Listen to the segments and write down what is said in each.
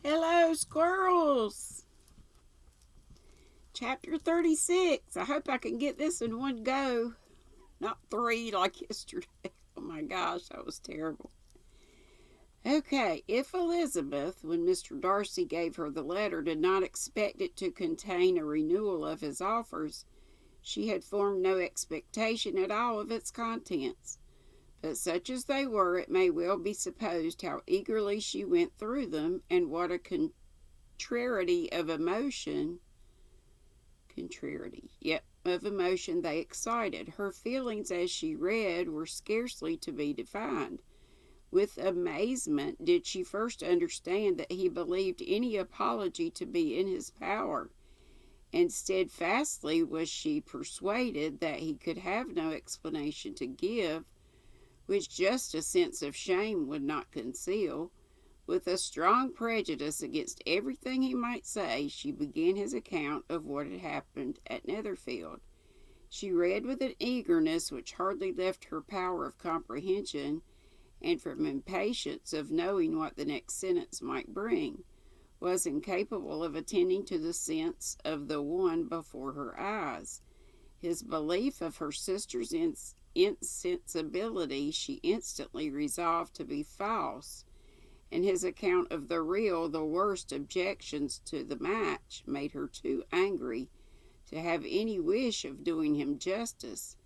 Hello, squirrels! Chapter 36. I hope I can get this in one go. Not three like yesterday. Oh my gosh, that was terrible. Okay, if Elizabeth, when Mr. Darcy gave her the letter, did not expect it to contain a renewal of his offers, she had formed no expectation at all of its contents. But such as they were, it may well be supposed how eagerly she went through them, and what a contrariety of emotion of emotion they excited. Her feelings as she read were scarcely to be defined. With amazement did she first understand that he believed any apology to be in his power, and steadfastly was she persuaded that he could have no explanation to give, which just a sense of shame would not conceal. With a strong prejudice against everything he might say, she began his account of what had happened at Netherfield. She read with an eagerness which hardly left her power of comprehension, and from impatience of knowing what the next sentence might bring, was incapable of attending to the sense of the one before her eyes. His belief of her sister's insensibility she instantly resolved to be false, and his account of the real, the worst objections to the match made her too angry to have any wish of doing him justice.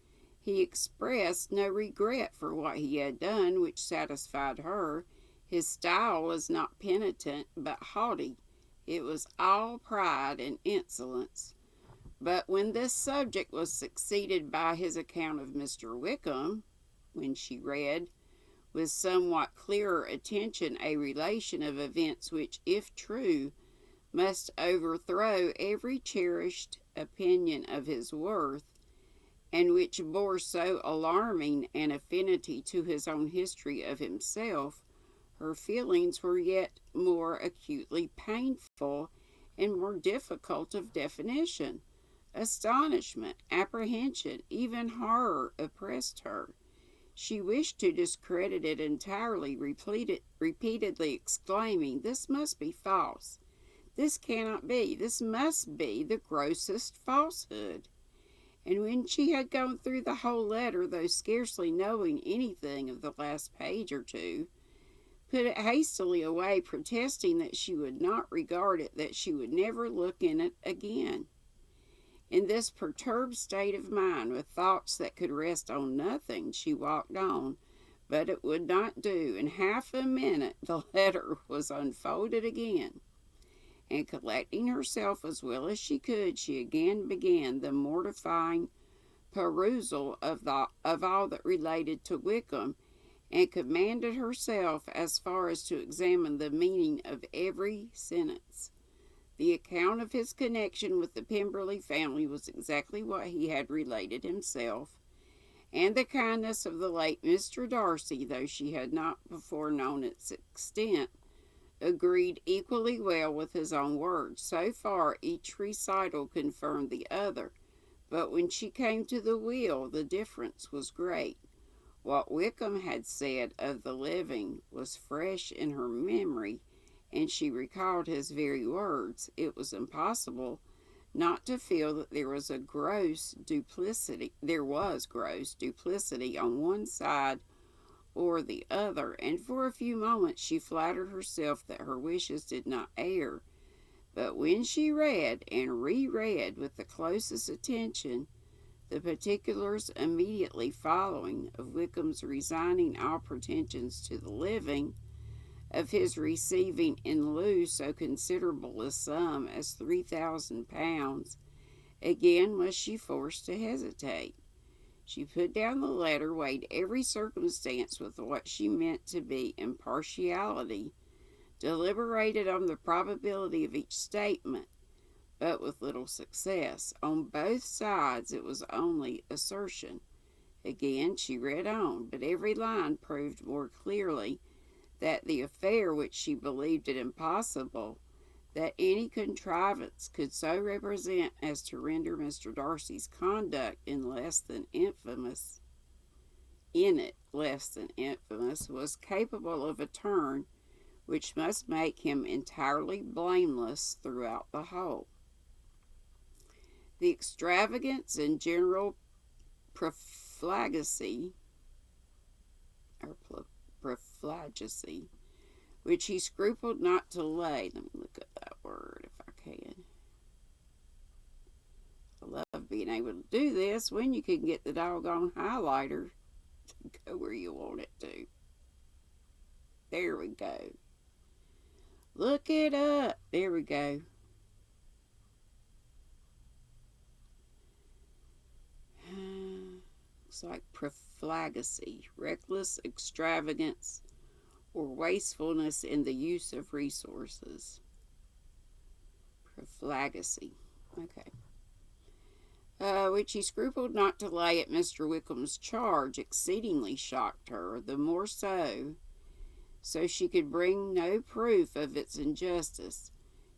He expressed no regret for what he had done, which satisfied her. His style was not penitent, but haughty. It was all pride and insolence. But when this subject was succeeded by his account of Mr. Wickham, when she read, with somewhat clearer attention, a relation of events which, if true, must overthrow every cherished opinion of his worth, and which bore so alarming an affinity to his own history of himself, her feelings were yet more acutely painful and more difficult of definition. Astonishment, apprehension, even horror oppressed her. She wished to discredit it entirely, repeatedly exclaiming, "This must be false. This cannot be. This must be the grossest falsehood." And when she had gone through the whole letter, though scarcely knowing anything of the last page or two, put it hastily away, protesting that she would not regard it, that she would never look in it again. In this perturbed state of mind, with thoughts that could rest on nothing, she walked on, but it would not do. In half a minute the letter was unfolded again, and collecting herself as well as she could, she again began the mortifying perusal of all that related to Wickham, and commanded herself as far as to examine the meaning of every sentence. The account of his connection with the Pemberley family was exactly what he had related himself, and the kindness of the late Mr. Darcy, though she had not before known its extent, agreed equally well with his own words. So far each recital confirmed the other, but when she came to the will, the difference was great. What Wickham had said of the living was fresh in her memory, and she recalled his very words. It was impossible not to feel that there was gross duplicity on one side or the other, and for a few moments she flattered herself that her wishes did not err. But when she read and reread with the closest attention the particulars immediately following of Wickham's resigning all pretensions to the living, of his receiving in lieu so considerable a sum as £3,000, again was she forced to hesitate. She put down the letter, weighed every circumstance with what she meant to be impartiality, deliberated on the probability of each statement, but with little success. On both sides it was only assertion. Again she read on, but every line proved more clearly that the affair, which she believed it impossible that any contrivance could so represent as to render Mr. Darcy's conduct less than infamous, was capable of a turn which must make him entirely blameless throughout the whole. The extravagance and general profligacy, which he scrupled not to lay. Let me look up that word if I can. I love being able to do this when you can get the doggone highlighter to go where you want it to. There we go. Look it up. There we go. Looks like profligacy, reckless extravagance, or wastefulness in the use of resources. Profligacy. Okay. Which he scrupled not to lay at Mr. Wickham's charge, exceedingly shocked her, the more so she could bring no proof of its injustice.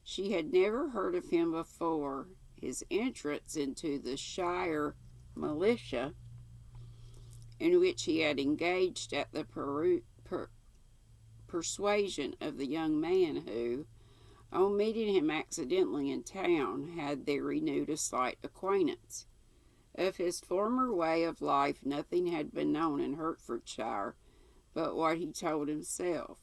She had never heard of him before. His entrance into the shire militia, in which he had engaged at the persuasion of the young man who, on meeting him accidentally in town, had there renewed a slight acquaintance. Of his former way of life nothing had been known in Hertfordshire but what he told himself.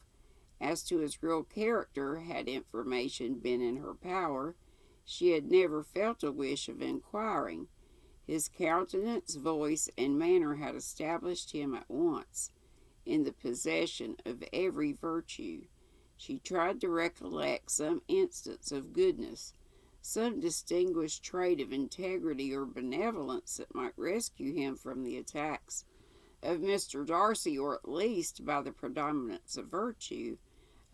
As to his real character, had information been in her power, she had never felt a wish of inquiring. His countenance, voice, and manner had established him at once in the possession of every virtue. She tried to recollect some instance of goodness, some distinguished trait of integrity or benevolence that might rescue him from the attacks of Mr. Darcy, or at least, by the predominance of virtue,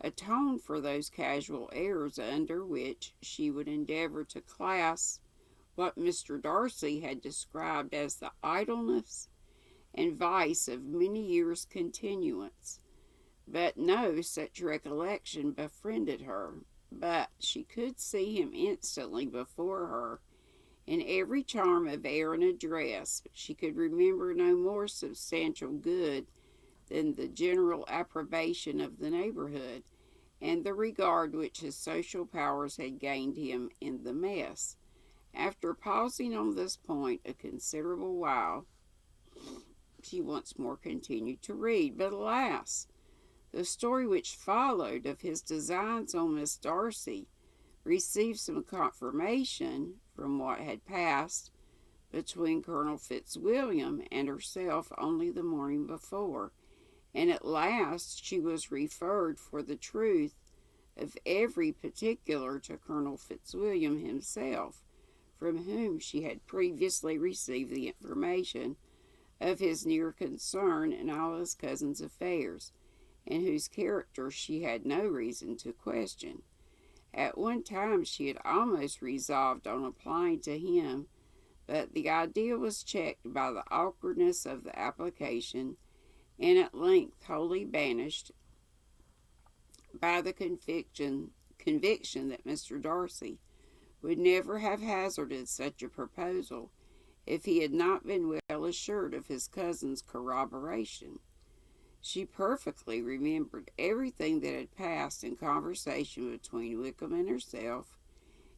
atone for those casual errors under which she would endeavor to class what Mr. Darcy had described as the idleness and vice of many years' continuance. But no such recollection befriended her, but she could see him instantly before her in every charm of air and address. She could remember no more substantial good than the general approbation of the neighborhood, and the regard which his social powers had gained him in the mess. After pausing on this point a considerable while, she once more continued to read. But alas! The story which followed of his designs on Miss Darcy received some confirmation from what had passed between Colonel Fitzwilliam and herself only the morning before, and at last she was referred for the truth of every particular to Colonel Fitzwilliam himself, from whom she had previously received the information of his near concern in all his cousin's affairs, and whose character she had no reason to question. At one time she had almost resolved on applying to him, but the idea was checked by the awkwardness of the application, and at length wholly banished by the conviction that Mr. Darcy would never have hazarded such a proposal if he had not been well assured of his cousin's corroboration. She perfectly remembered everything that had passed in conversation between Wickham and herself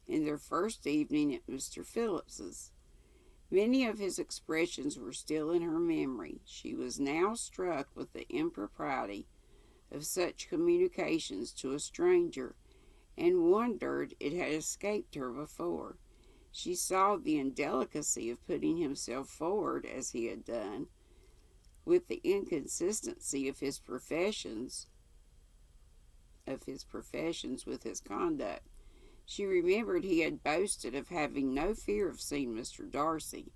in their first evening at Mr. Phillips's. Many of his expressions were still in her memory. She was now struck with the impropriety of such communications to a stranger, and wondered it had escaped her before. She saw the indelicacy of putting himself forward as he had done, with the inconsistency of his professions with his conduct. She remembered he had boasted of having no fear of seeing Mr. Darcy,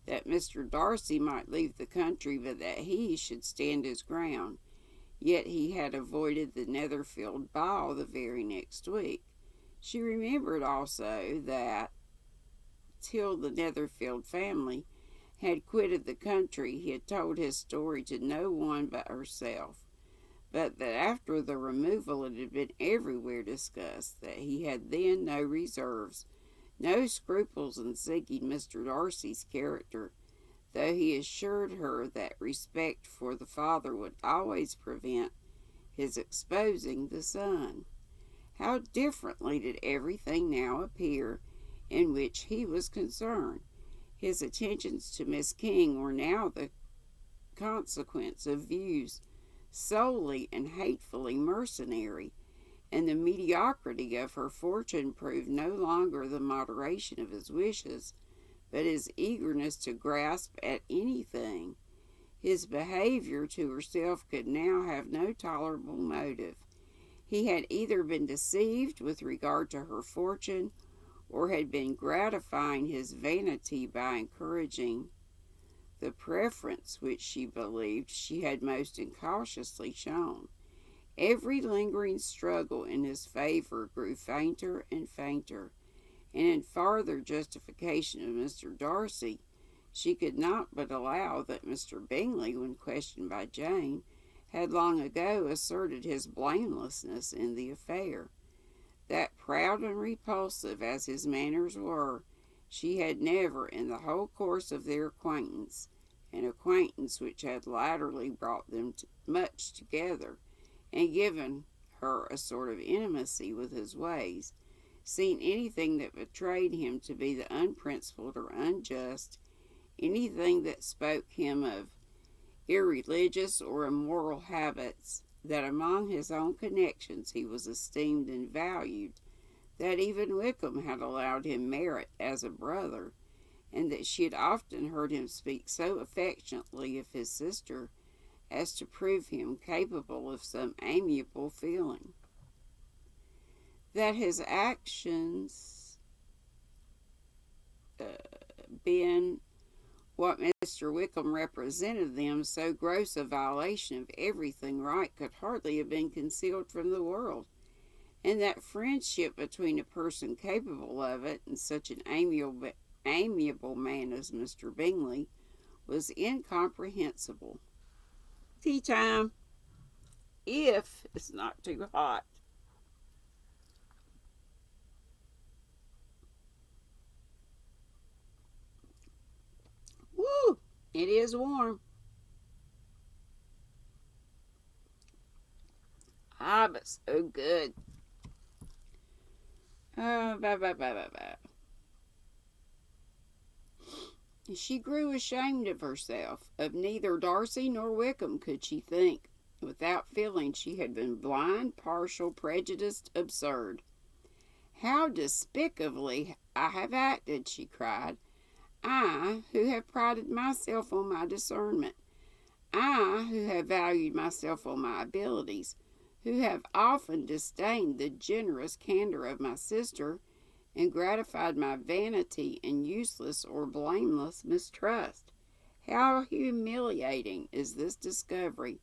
that Mr. Darcy might leave the country, but that he should stand his ground. Yet he had avoided the Netherfield ball the very next week. She remembered also that, till the Netherfield family had quitted the country, he had told his story to no one but herself, but that after the removal it had been everywhere discussed, that he had then no reserves, no scruples in seeking Mr. Darcy's character, though he assured her that respect for the father would always prevent his exposing the sun. How differently did everything now appear in which he was concerned. His attentions to Miss King were now the consequence of views solely and hatefully mercenary, and the mediocrity of her fortune proved no longer the moderation of his wishes, but his eagerness to grasp at anything. His behavior to herself could now have no tolerable motive. He had either been deceived with regard to her fortune, or had been gratifying his vanity by encouraging the preference which she believed she had most incautiously shown. Every lingering struggle in his favor grew fainter and fainter, and in farther justification of Mr. Darcy, she could not but allow that Mr. Bingley, when questioned by Jane, had long ago asserted his blamelessness in the affair. That proud and repulsive as his manners were, she had never, in the whole course of their acquaintance, an acquaintance which had latterly brought them much together, and given her a sort of intimacy with his ways, seen anything that betrayed him to be the unprincipled or unjust, anything that spoke him of irreligious or immoral habits, that among his own connections he was esteemed and valued, that even Wickham had allowed him merit as a brother, and that she had often heard him speak so affectionately of his sister as to prove him capable of some amiable feeling. That his actions been what Mr. Wickham represented them, so gross a violation of everything right, could hardly have been concealed from the world, and that friendship between a person capable of it and such an amiable man as Mr. Bingley was incomprehensible. Tea time, if it's not too hot. Woo! It is warm. But so good. Bye. She grew ashamed of herself. Of neither Darcy nor Wickham could she think, without feeling she had been blind, partial, prejudiced, absurd. How despicably I have acted, she cried. I, who have prided myself on my discernment. I, who have valued myself on my abilities, who have often disdained the generous candor of my sister, and gratified my vanity in useless or blameless mistrust. How humiliating is this discovery,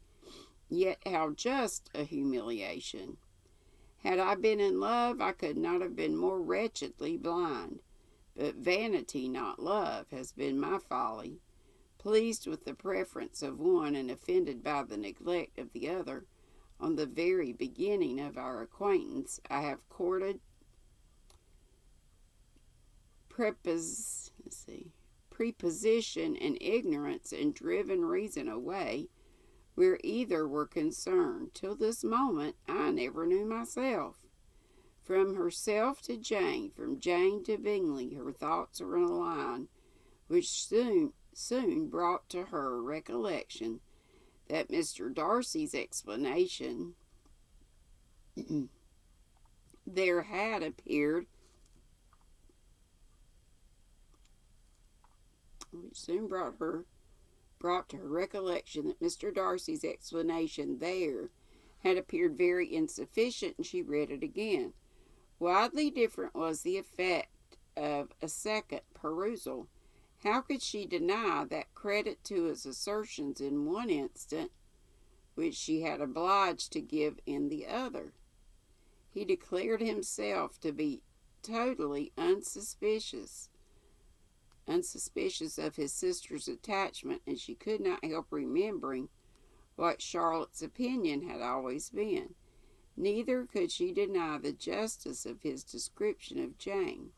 yet how just a humiliation. Had I been in love, I could not have been more wretchedly blind. But vanity, not love, has been my folly. Pleased with the preference of one and offended by the neglect of the other, on the very beginning of our acquaintance, I have courted prepossession and ignorance, and driven reason away where either were concerned. Till this moment I never knew myself. From herself to Jane, from Jane to Bingley, her thoughts are in a line, which soon brought to her recollection that Mr. Darcy's explanation there had appeared, which soon brought to her recollection that Mr. Darcy's explanation there had appeared very insufficient, and she read it again. Widely different was the effect of a second perusal. How could she deny that credit to his assertions in one instant, which she had obliged to give in the other? He declared himself to be totally unsuspicious of his sister's attachment, and she could not help remembering what Charlotte's opinion had always been. Neither could she deny the justice of his description of Jane.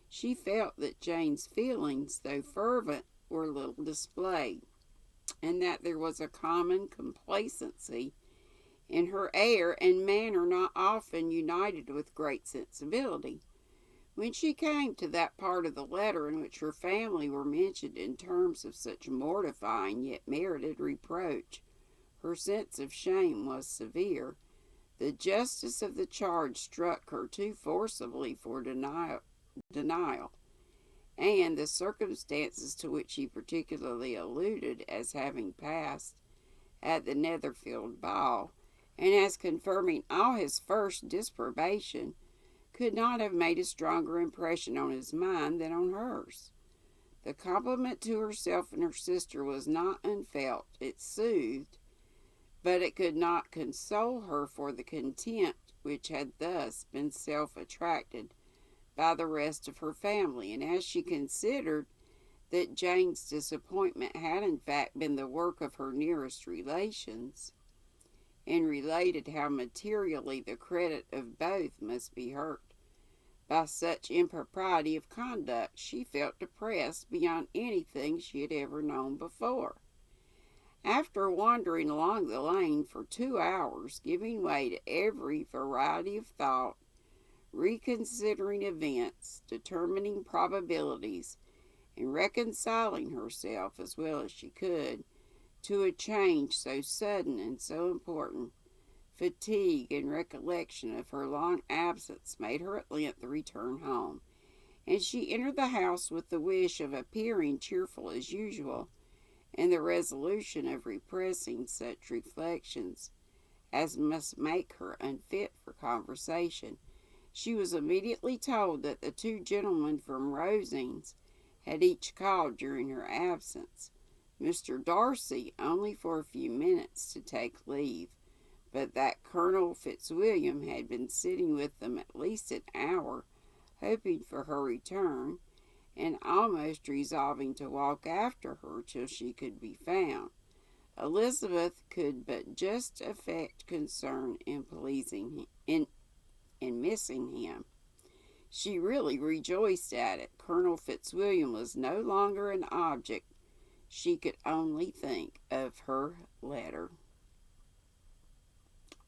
She felt that Jane's feelings, though fervent, were little displayed, and that there was a common complacency in her air and manner not often united with great sensibility. When she came to that part of the letter in which her family were mentioned in terms of such mortifying yet merited reproach, her sense of shame was severe. The justice of the charge struck her too forcibly for denial, and the circumstances to which he particularly alluded as having passed at the Netherfield ball, and as confirming all his first disprobation, could not have made a stronger impression on his mind than on hers. The compliment to herself and her sister was not unfelt. It soothed, but it could not console her for the contempt which had thus been self-attracted by the rest of her family, and as she considered that Jane's disappointment had in fact been the work of her nearest relations, and related how materially the credit of both must be hurt by such impropriety of conduct, she felt depressed beyond anything she had ever known before. After wandering along the lane for 2 hours, giving way to every variety of thought, reconsidering events, determining probabilities, and reconciling herself as well as she could to a change so sudden and so important, fatigue and recollection of her long absence made her at length return home, and she entered the house with the wish of appearing cheerful as usual, and the resolution of repressing such reflections as must make her unfit for conversation. She was immediately told that the 2 gentlemen from Rosings had each called during her absence, Mr. Darcy only for a few minutes to take leave, but that Colonel Fitzwilliam had been sitting with them at least an hour, hoping for her return, and almost resolving to walk after her till she could be found. Elizabeth could but just affect concern in missing him. She really rejoiced at it. Colonel Fitzwilliam was no longer an object. She could only think of her letter.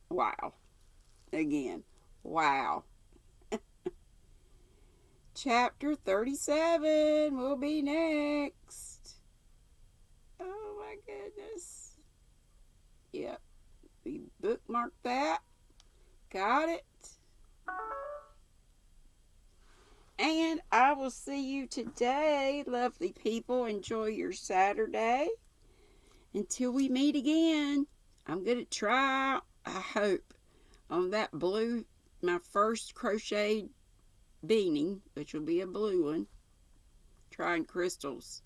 Wow. Again, wow. Chapter 37 will be next. Oh my goodness. Yep. We bookmarked that. Got it. And I will see you today, lovely people. Enjoy your Saturday. Until we meet again, I'm going to try, I hope, on that blue, my first crocheted beanie, which will be a blue one, trying Crystal's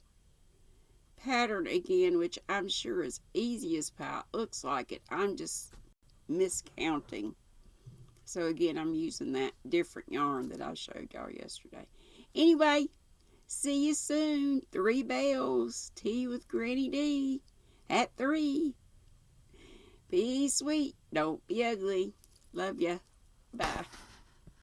pattern again, which I'm sure is easy as pie. It looks like it. I'm just miscounting. So again, I'm using that different yarn that I showed y'all yesterday. Anyway, see you soon. 3 bells. Tea with GrannyDee at 3. Be sweet. Don't be ugly. Love ya. Bye.